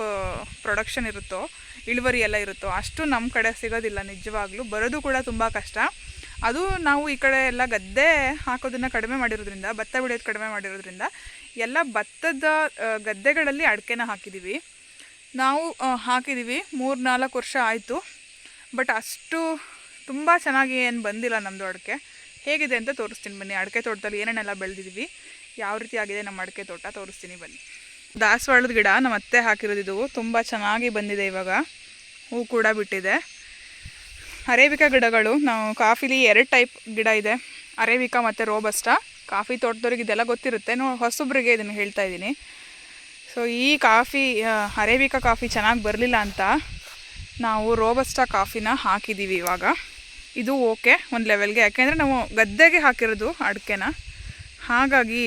ಪ್ರೊಡಕ್ಷನ್ ಇರುತ್ತೋ, ಇಳುವರಿ ಎಲ್ಲ ಇರುತ್ತೋ ಅಷ್ಟು ನಮ್ಮ ಕಡೆ ಸಿಗೋದಿಲ್ಲ ನಿಜವಾಗ್ಲೂ. ಬರೋದು ಕೂಡ ತುಂಬ ಕಷ್ಟ. ಅದು ನಾವು ಈ ಕಡೆ ಎಲ್ಲ ಗದ್ದೆ ಹಾಕೋದನ್ನು ಕಡಿಮೆ ಮಾಡಿರೋದ್ರಿಂದ, ಭತ್ತ ಬೆಳೆಯೋದು ಕಡಿಮೆ ಮಾಡಿರೋದ್ರಿಂದ ಎಲ್ಲ ಭತ್ತದ ಗದ್ದೆಗಳಲ್ಲಿ ಅಡಿಕೆನ ಹಾಕಿದ್ದೀವಿ. ನಾವು ಹಾಕಿದ್ದೀವಿ 3-4 ವರ್ಷ ಆಯಿತು. ಬಟ್ ಅಷ್ಟು ತುಂಬ ಚೆನ್ನಾಗಿ ಏನು ಬಂದಿಲ್ಲ ನಮ್ಮದು ಅಡಿಕೆ. ಹೇಗಿದೆ ಅಂತ ತೋರಿಸ್ತೀನಿ ಬನ್ನಿ. ಅಡಿಕೆ ತೋಟದಲ್ಲಿ ಏನೇನೆಲ್ಲ ಬೆಳೆದಿದ್ದೀವಿ, ಯಾವ ರೀತಿ ಆಗಿದೆ ನಮ್ಮ ಅಡಿಕೆ ತೋಟ ತೋರಿಸ್ತೀನಿ ಬನ್ನಿ. ದಾಸವಾಳದ ಗಿಡ ನಮ್ಮ ಅತ್ತೆ ಹಾಕಿರೋದು, ಇದು ತುಂಬ ಚೆನ್ನಾಗಿ ಬಂದಿದೆ. ಇವಾಗ ಹೂ ಕೂಡ ಬಿಟ್ಟಿದೆ. ಅರೇಬಿಕಾ ಗಿಡಗಳು, ನಾವು ಕಾಫಿಲಿ 2 ಟೈಪ್ ಗಿಡ ಇದೆ, ಅರೇಬಿಕಾ ಮತ್ತು ರೋಬಸ್ಟಾ. ಕಾಫಿ ತೋಟದವ್ರಿಗೆ ಇದೆಲ್ಲ ಗೊತ್ತಿರುತ್ತೆ, ಹೊಸಬ್ರಿಗೆ ಇದನ್ನು ಹೇಳ್ತಾ ಇದ್ದೀನಿ. ಸೊ ಈ ಕಾಫಿ ಅರೇಬಿಕಾ ಕಾಫಿ ಚೆನ್ನಾಗಿ ಬರಲಿಲ್ಲ ಅಂತ ನಾವು ರೋಬಸ್ಟಾ ಕಾಫಿನ ಹಾಕಿದ್ದೀವಿ ಇವಾಗ. ಇದು ಓಕೆ ಒಂದು ಲೆವೆಲ್ಗೆ, ಯಾಕೆಂದರೆ ನಾವು ಗದ್ದೆಗೆ ಹಾಕಿರೋದು ಅಡಿಕೆನ, ಹಾಗಾಗಿ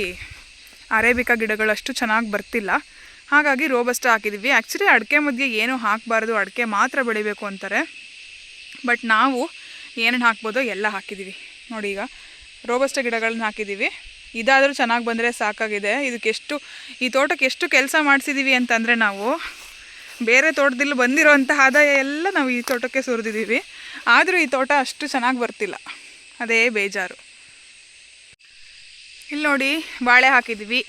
ಅರೇಬಿಕಾ ಗಿಡಗಳು ಅಷ್ಟು ಚೆನ್ನಾಗಿ ಬರ್ತಿಲ್ಲ. ಹಾಗಾಗಿ ರೋಬಸ್ಟಾ ಹಾಕಿದ್ದೀವಿ. ಆ್ಯಕ್ಚುಲಿ ಅಡಿಕೆ ಮಧ್ಯೆ ಏನೂ ಹಾಕಬಾರ್ದು, ಅಡಿಕೆ ಮಾತ್ರ ಬೆಳಿಬೇಕು ಅಂತಾರೆ. ಬಟ್ ನಾವು ಏನೇನು ಹಾಕ್ಬೋದೋ ಎಲ್ಲ ಹಾಕಿದ್ದೀವಿ. ನೋಡಿ, ಈಗ ರೋಬಸ್ಟಾ ಗಿಡಗಳನ್ನ ಹಾಕಿದ್ದೀವಿ. ಇದಾದರೂ ಚೆನ್ನಾಗಿ ಬಂದರೆ ಸಾಕಾಗಿದೆ. ಈ ತೋಟಕ್ಕೆ ಎಷ್ಟು ಕೆಲಸ ಮಾಡಿಸಿದ್ದೀವಿ ಅಂತಂದರೆ, ನಾವು ಬೇರೆ ತೋಟದಲ್ಲಿ ಬಂದಿರೋಂಥ ಆದಾಯ ಎಲ್ಲ ನಾವು ಈ ತೋಟಕ್ಕೆ ಸುರಿದಿದ್ದೀವಿ. ಆದರೂ ಈ ತೋಟ ಅಷ್ಟು ಚೆನ್ನಾಗಿ ಬರ್ತಿಲ್ಲ, ಅದೇ ಬೇಜಾರು. ಇಲ್ಲಿ ನೋಡಿ, ಬಾಳೆ ಹಾಕಿದ್ದೀವಿ.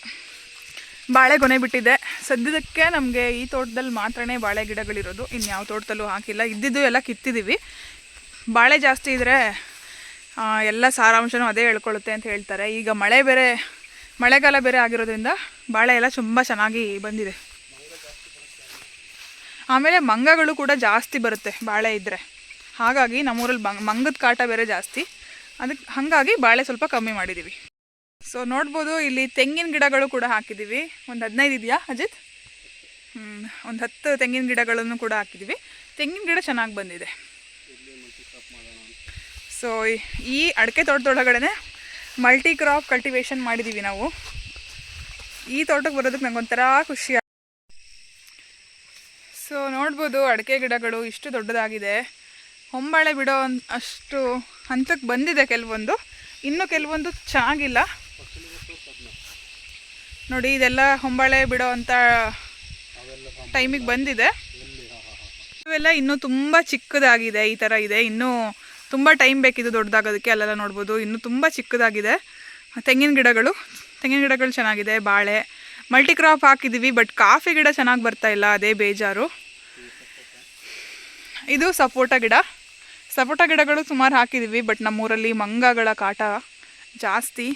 ಬಾಳೆ ಗೊನೆ ಬಿಟ್ಟಿದೆ. ಸದ್ಯದಕ್ಕೆ ನಮಗೆ ಈ ತೋಟದಲ್ಲಿ ಮಾತ್ರನೇ ಬಾಳೆ ಗಿಡಗಳಿರೋದು, ಇನ್ಯಾವ ತೋಟದಲ್ಲೂ ಹಾಕಿಲ್ಲ. ಇದ್ದಿದ್ದು ಎಲ್ಲ ಕಿತ್ತಿದ್ದೀವಿ. ಬಾಳೆ ಜಾಸ್ತಿ ಇದ್ದರೆ ಎಲ್ಲ ಸಾರಾಂಶನೂ ಅದೇ ಹೇಳ್ಕೊಳ್ಳುತ್ತೆ ಅಂತ ಹೇಳ್ತಾರೆ. ಈಗ ಮಳೆಗಾಲ ಬೇರೆ ಆಗಿರೋದ್ರಿಂದ ಬಾಳೆ ಎಲ್ಲ ತುಂಬ ಚೆನ್ನಾಗಿ ಬಂದಿದೆ. ಆಮೇಲೆ ಮಂಗಗಳು ಕೂಡ ಜಾಸ್ತಿ ಬರುತ್ತೆ ಬಾಳೆ ಇದ್ದರೆ. ಹಾಗಾಗಿ ನಮ್ಮೂರಲ್ಲಿ ಮಂಗದ ಕಾಟ ಬೇರೆ ಜಾಸ್ತಿ, ಹಾಗಾಗಿ ಬಾಳೆ ಸ್ವಲ್ಪ ಕಮ್ಮಿ ಮಾಡಿದ್ದೀವಿ. ಸೊ ನೋಡ್ಬೋದು, ಇಲ್ಲಿ ತೆಂಗಿನ ಗಿಡಗಳು ಕೂಡ ಹಾಕಿದ್ದೀವಿ. ಒಂದು 15 ಇದೆಯಾ ಅಜಿತ್? ಒಂದು 10 ತೆಂಗಿನ ಗಿಡಗಳನ್ನು ಕೂಡ ಹಾಕಿದ್ದೀವಿ. ತೆಂಗಿನ ಗಿಡ ಚೆನ್ನಾಗಿ ಬಂದಿದೆ. ಸೊ ಈ ಅಡಿಕೆ ತೋಟದೊಳಗಡೆ ಮಲ್ಟಿ ಕ್ರಾಪ್ ಕಲ್ಟಿವೇಷನ್ ಮಾಡಿದ್ದೀವಿ ನಾವು. ಈ ತೋಟಕ್ಕೆ ಬರೋದಕ್ಕೆ ನಂಗೊಂಥರ ಖುಷಿ. ಸೊ ನೋಡ್ಬೋದು, ಅಡಿಕೆ ಗಿಡಗಳು ಇಷ್ಟು ದೊಡ್ಡದಾಗಿದೆ. ಹೊಂಬಾಳೆ ಬಿಡೋ ಅಷ್ಟು ಹಂತಕ್ಕೆ ಬಂದಿದೆ ಕೆಲವೊಂದು, ಇನ್ನೂ ಕೆಲವೊಂದು ಚೆನ್ನಾಗಿಲ್ಲ. ನೋಡಿ, ಇದೆಲ್ಲ ಹೊಂಬಾಳೆ ಬಿಡೋ ಅಂಥ ಟೈಮಿಗೆ ಬಂದಿದೆ. ಇವೆಲ್ಲ ಇನ್ನೂ ತುಂಬ ಚಿಕ್ಕದಾಗಿದೆ, ಈ ಥರ ಇದೆ. ಇನ್ನೂ ತುಂಬ ಟೈಮ್ ಬೇಕಿದು ದೊಡ್ಡದಾಗೋದಕ್ಕೆ. ಅಲ್ಲೆಲ್ಲ ನೋಡ್ಬೋದು, ಇನ್ನೂ ತುಂಬ ಚಿಕ್ಕದಾಗಿದೆ. ತೆಂಗಿನ ಗಿಡಗಳು ಚೆನ್ನಾಗಿದೆ. ಬಾಳೆ ಮಲ್ಟಿ ಕ್ರಾಪ್ ಹಾಕಿದ್ದೀವಿ, ಬಟ್ ಕಾಫಿ ಗಿಡ ಚೆನ್ನಾಗಿ ಬರ್ತಾ ಇಲ್ಲ, ಅದೇ ಬೇಜಾರು. ಇದು ಸಪೋಟ ಗಿಡಗಳು ಸುಮಾರು ಹಾಕಿದ್ದೀವಿ, ಬಟ್ ನಮ್ಮೂರಲ್ಲಿ ಮಂಗಗಳ ಕಾಟ ಜಾಸ್ತಿ.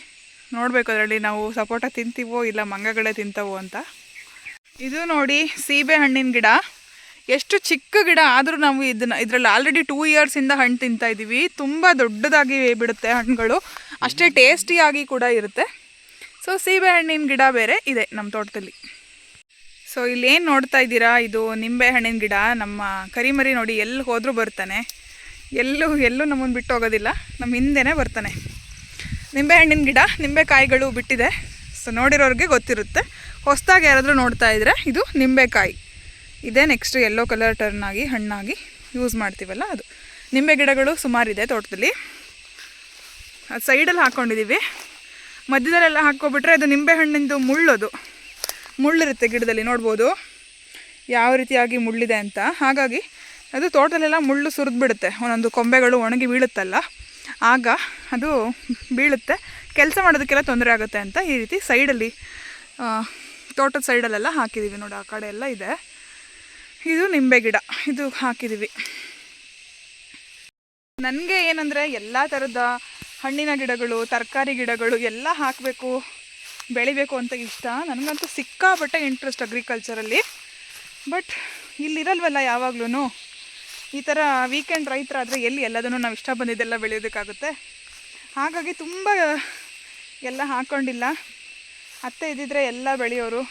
ನೋಡಬೇಕು ಅದರಲ್ಲಿ ನಾವು ಸಪೋಟ ತಿಂತೀವೋ ಇಲ್ಲ ಮಂಗಗಳೇ ತಿಂತವೋ ಅಂತ. ಇದು ನೋಡಿ, ಸೀಬೆ ಹಣ್ಣಿನ ಗಿಡ. ಎಷ್ಟು ಚಿಕ್ಕ ಗಿಡ ಆದರೂ ನಾವು ಇದರಲ್ಲಿ ಆಲ್ರೆಡಿ 2 ಇಯರ್ಸಿಂದ ಹಣ್ಣು ತಿಂತಾಯಿದ್ದೀವಿ. ತುಂಬ ದೊಡ್ಡದಾಗಿ ಬಿಡುತ್ತೆ ಹಣ್ಣುಗಳು, ಅಷ್ಟೇ ಟೇಸ್ಟಿಯಾಗಿ ಕೂಡ ಇರುತ್ತೆ. ಸೊ ಸೀಬೆ ಹಣ್ಣಿನ ಗಿಡ ಬೇರೆ ಇದೆ ನಮ್ಮ ತೋಟದಲ್ಲಿ. ಸೊ ಇಲ್ಲೇನು ನೋಡ್ತಾ ಇದ್ದೀರಾ, ಇದು ನಿಂಬೆ ಹಣ್ಣಿನ ಗಿಡ. ನಮ್ಮ ಕರಿಮರಿ ನೋಡಿ, ಎಲ್ಲಿ ಹೋದರೂ ಬರ್ತಾನೆ, ಎಲ್ಲೂ ನಮ್ಮನ್ನು ಬಿಟ್ಟು ಹೋಗೋದಿಲ್ಲ, ನಮ್ಮ ಹಿಂದೆನೇ ಬರ್ತಾನೆ. ನಿಂಬೆ ಹಣ್ಣಿನ ಗಿಡ, ನಿಂಬೆಕಾಯಿಗಳು ಬಿಟ್ಟಿದೆ. ಸೊ ನೋಡಿರೋರಿಗೆ ಗೊತ್ತಿರುತ್ತೆ. ಹೊಸದಾಗಿ ಯಾರಾದರೂ ನೋಡ್ತಾ ಇದ್ದರೆ, ಇದು ನಿಂಬೆಕಾಯಿ ಇದೆ. ನೆಕ್ಸ್ಟ್ ಯೆಲ್ಲೋ ಕಲರ್ ಟರ್ನ್ ಆಗಿ ಹಣ್ಣಾಗಿ ಯೂಸ್ ಮಾಡ್ತೀವಲ್ಲ ಅದು. ನಿಂಬೆ ಗಿಡಗಳು ಸುಮಾರಿದೆ ತೋಟದಲ್ಲಿ. ಅದು ಸೈಡಲ್ಲಿ ಹಾಕ್ಕೊಂಡಿದ್ದೀವಿ. ಮಧ್ಯದಲ್ಲೆಲ್ಲ ಹಾಕ್ಕೊಬಿಟ್ರೆ ಅದು ನಿಂಬೆ ಹಣ್ಣಿಂದು ಮುಳ್ಳಿರುತ್ತೆ ಗಿಡದಲ್ಲಿ. ನೋಡ್ಬೋದು ಯಾವ ರೀತಿಯಾಗಿ ಮುಳ್ಳಿದೆ ಅಂತ. ಹಾಗಾಗಿ ಅದು ತೋಟದಲ್ಲೆಲ್ಲ ಮುಳ್ಳು ಸುರಿದು ಬಿಡುತ್ತೆ. ಒಂದೊಂದು ಕೊಂಬೆಗಳು ಒಣಗಿ ಬೀಳುತ್ತಲ್ಲ, ಆಗ ಅದು ಬೀಳುತ್ತೆ, ಕೆಲಸ ಮಾಡೋದಕ್ಕೆಲ್ಲ ತೊಂದರೆ ಆಗುತ್ತೆ ಅಂತ ಈ ರೀತಿ ಸೈಡಲ್ಲಿ, ತೋಟದ ಸೈಡಲ್ಲೆಲ್ಲ ಹಾಕಿದ್ದೀವಿ. ನೋಡಿ, ಆ ಕಡೆ ಎಲ್ಲ ಇದೆ. ಇದು ನಿಂಬೆ ಗಿಡ, ಇದು ಹಾಕಿದ್ದೀವಿ. ನನಗೆ ಏನಂದರೆ, ಎಲ್ಲ ಥರದ ಹಣ್ಣಿನ ಗಿಡಗಳು, ತರಕಾರಿ ಗಿಡಗಳು ಎಲ್ಲ ಹಾಕಬೇಕು, ಬೆಳಿಬೇಕು ಅಂತ ಇಷ್ಟ. ನನಗಂತೂ ಸಿಕ್ಕಾಪಟ್ಟೆ ಇಂಟ್ರೆಸ್ಟ್ ಅಗ್ರಿಕಲ್ಚರಲ್ಲಿ. ಬಟ್ ಇಲ್ಲಿರಲ್ವಲ್ಲ ಯಾವಾಗ್ಲೂ. ಈ ಥರ ವೀಕೆಂಡ್ ರೈತರಾದರೆ ಎಲ್ಲಿ ಎಲ್ಲದನ್ನು ನಾವು ಇಷ್ಟ ಬಂದಿದ್ದೆಲ್ಲ ಬೆಳೆಯೋದಕ್ಕಾಗುತ್ತೆ. ಹಾಗಾಗಿ ತುಂಬ ಎಲ್ಲ ಹಾಕ್ಕೊಂಡಿಲ್ಲ. ಅತ್ತೆ ಇದ್ದಿದ್ರೆ ಎಲ್ಲ ಬೆಳೆಯೋರು.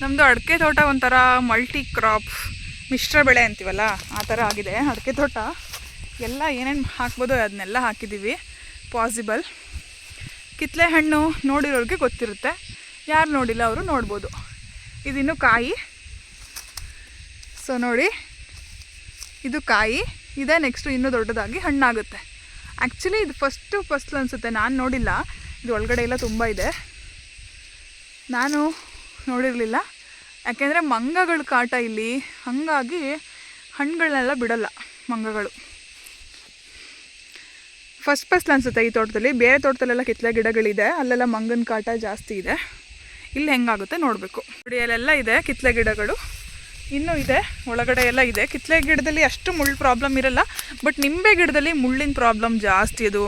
ನಮ್ಮದು ಅಡಿಕೆ ತೋಟ ಒಂಥರ ಮಲ್ಟಿ ಕ್ರಾಪ್, ಮಿಶ್ರ ಬೆಳೆ ಅಂತೀವಲ್ಲ, ಆ ಥರ ಆಗಿದೆ ಅಡಿಕೆ ತೋಟ. ಎಲ್ಲ ಏನೇನು ಹಾಕ್ಬೋದೋ ಅದನ್ನೆಲ್ಲ ಹಾಕಿದ್ದೀವಿ ಪಾಸಿಬಲ್. ಕಿತ್ತಳೆ ಹಣ್ಣು ನೋಡಿರೋರಿಗೆ ಗೊತ್ತಿರುತ್ತೆ, ಯಾರು ನೋಡಿಲ್ಲ ಅವರು ನೋಡ್ಬೋದು. ಇದಿನ್ನೂ ಕಾಯಿ. ಸೊ ನೋಡಿ, ಇದು ಕಾಯಿ ಇದೆ. ನೆಕ್ಸ್ಟು ಇನ್ನೂ ದೊಡ್ಡದಾಗಿ ಹಣ್ಣಾಗುತ್ತೆ. ಆ್ಯಕ್ಚುಲಿ ಇದು ಫಸ್ಲು ಅನಿಸುತ್ತೆ, ನಾನು ನೋಡಿಲ್ಲ. ಇದು ಒಳಗಡೆ ಎಲ್ಲ ತುಂಬ ಇದೆ, ನಾನು ನೋಡಿರಲಿಲ್ಲ. ಯಾಕೆಂದರೆ ಮಂಗಗಳ ಕಾಟ ಇಲ್ಲಿ, ಹಾಗಾಗಿ ಹಣ್ಣುಗಳನ್ನೆಲ್ಲ ಬಿಡಲ್ಲ ಮಂಗಗಳು. ಫಸ್ಲು ಅನಿಸುತ್ತೆ ಈ ತೋಟದಲ್ಲಿ. ಬೇರೆ ತೋಟದಲ್ಲೆಲ್ಲ ಕಿತ್ತಳೆ ಗಿಡಗಳಿದೆ, ಅಲ್ಲೆಲ್ಲ ಮಂಗನ ಕಾಟ ಜಾಸ್ತಿ ಇದೆ. ಇಲ್ಲಿ ಹೆಂಗಾಗುತ್ತೆ ನೋಡಬೇಕು. ನೋಡಿ, ಅಲ್ಲೆಲ್ಲ ಇದೆ ಕಿತ್ತಳೆ ಗಿಡಗಳು. ಇನ್ನೂ ಇದೆ, ಒಳಗಡೆ ಎಲ್ಲ ಇದೆ. ಕಿತ್ತಳೆ ಗಿಡದಲ್ಲಿ ಅಷ್ಟು ಮುಳ್ಳು ಪ್ರಾಬ್ಲಮ್ ಇರಲ್ಲ, ಬಟ್ ನಿಂಬೆ ಗಿಡದಲ್ಲಿ ಮುಳ್ಳಿನ ಪ್ರಾಬ್ಲಮ್ ಜಾಸ್ತಿ. ಅದು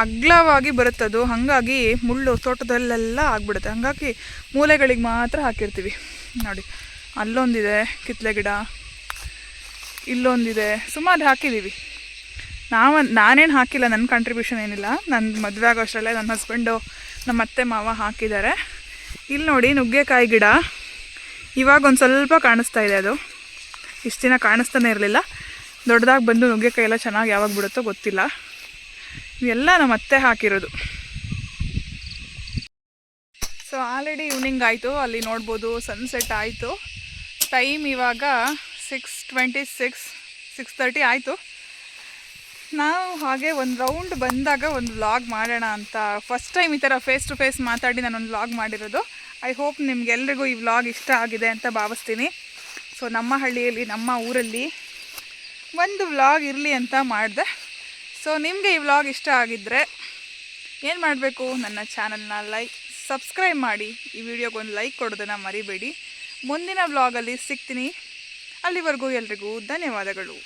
ಅಗ್ಲವಾಗಿ ಬರುತ್ತದು, ಹಾಗಾಗಿ ಮುಳ್ಳು ತೋಟದಲ್ಲೆಲ್ಲ ಆಗ್ಬಿಡುತ್ತೆ. ಹಾಗಾಗಿ ಮೂಲೆಗಳಿಗೆ ಮಾತ್ರ ಹಾಕಿರ್ತೀವಿ. ನೋಡಿ, ಅಲ್ಲೊಂದಿದೆ ಕಿತ್ತಳೆ ಗಿಡ, ಇಲ್ಲೊಂದಿದೆ, ಸುಮಾರು ಹಾಕಿದ್ದೀವಿ. ನಾನೇನು ಹಾಕಿಲ್ಲ, ನನ್ನ ಕಾಂಟ್ರಿಬ್ಯೂಷನ್ ಏನಿಲ್ಲ. ನನ್ನ ಮದುವೆ ಆಗೋ ಅಷ್ಟರಲ್ಲೇ ನನ್ನ ಹಸ್ಬೆಂಡು, ನಮ್ಮ ಅತ್ತೆ ಮಾವ ಹಾಕಿದ್ದಾರೆ. ಇಲ್ಲಿ ನೋಡಿ ನುಗ್ಗೆಕಾಯಿ ಗಿಡ, ಇವಾಗ ಒಂದು ಸ್ವಲ್ಪ ಕಾಣಿಸ್ತಾ ಇದೆ. ಅದು ಇಷ್ಟು ದಿನ ಕಾಣಿಸ್ತಾನೆ ಇರಲಿಲ್ಲ. ದೊಡ್ಡದಾಗಿ ಬಂದು ನುಗ್ಗೆಕಾಯಿ ಎಲ್ಲ ಚೆನ್ನಾಗಿ ಯಾವಾಗ ಬಿಡುತ್ತೋ ಗೊತ್ತಿಲ್ಲ. ಇವೆಲ್ಲ ನಮ್ಮ ಅತ್ತೆ ಹಾಕಿರೋದು. ಸೊ ಆಲ್ರೆಡಿ ಈವ್ನಿಂಗ್ ಆಯಿತು, ಅಲ್ಲಿ ನೋಡ್ಬೋದು ಸನ್ಸೆಟ್ ಆಯಿತು. ಟೈಮ್ ಇವಾಗ 6:26, 6:30 ಆಯಿತು. ನಾವು ಹಾಗೆ ಒಂದು ರೌಂಡ್ ಬಂದಾಗ ಒಂದು ವ್ಲಾಗ್ ಮಾಡೋಣ ಅಂತ ಫಸ್ಟ್ ಟೈಮ್ ಈ ಥರ ಫೇಸ್ ಟು ಫೇಸ್ ಮಾತಾಡಿ ನಾನೊಂದು ವ್ಲಾಗ್ ಮಾಡಿರೋದು. ಐ ಹೋಪ್ ನಿಮ್ಗೆಲ್ರಿಗೂ ಈ ವ್ಲಾಗ್ ಇಷ್ಟ ಆಗಿದೆ ಅಂತ ಭಾವಿಸ್ತೀನಿ. ಸೊ ನಮ್ಮ ಹಳ್ಳಿಯಲ್ಲಿ, ನಮ್ಮ ಊರಲ್ಲಿ ಒಂದು ವ್ಲಾಗ್ ಇರಲಿ ಅಂತ ಮಾಡಿದೆ. ಸೊ ನಿಮಗೆ ಈ ವ್ಲಾಗ್ ಇಷ್ಟ ಆಗಿದ್ದರೆ ಏನು ಮಾಡಬೇಕು, ನನ್ನ ಚಾನಲ್ನ ಸಬ್ಸ್ಕ್ರೈಬ್ ಮಾಡಿ, ಈ ವಿಡಿಯೋಗೊಂದು ಲೈಕ್ ಕೊಡೋದನ್ನು ಮರಿಬೇಡಿ. ಮುಂದಿನ ವ್ಲಾಗಲ್ಲಿ ಸಿಗ್ತೀನಿ. ಅಲ್ಲಿವರೆಗೂ ಎಲ್ರಿಗೂ ಧನ್ಯವಾದಗಳು.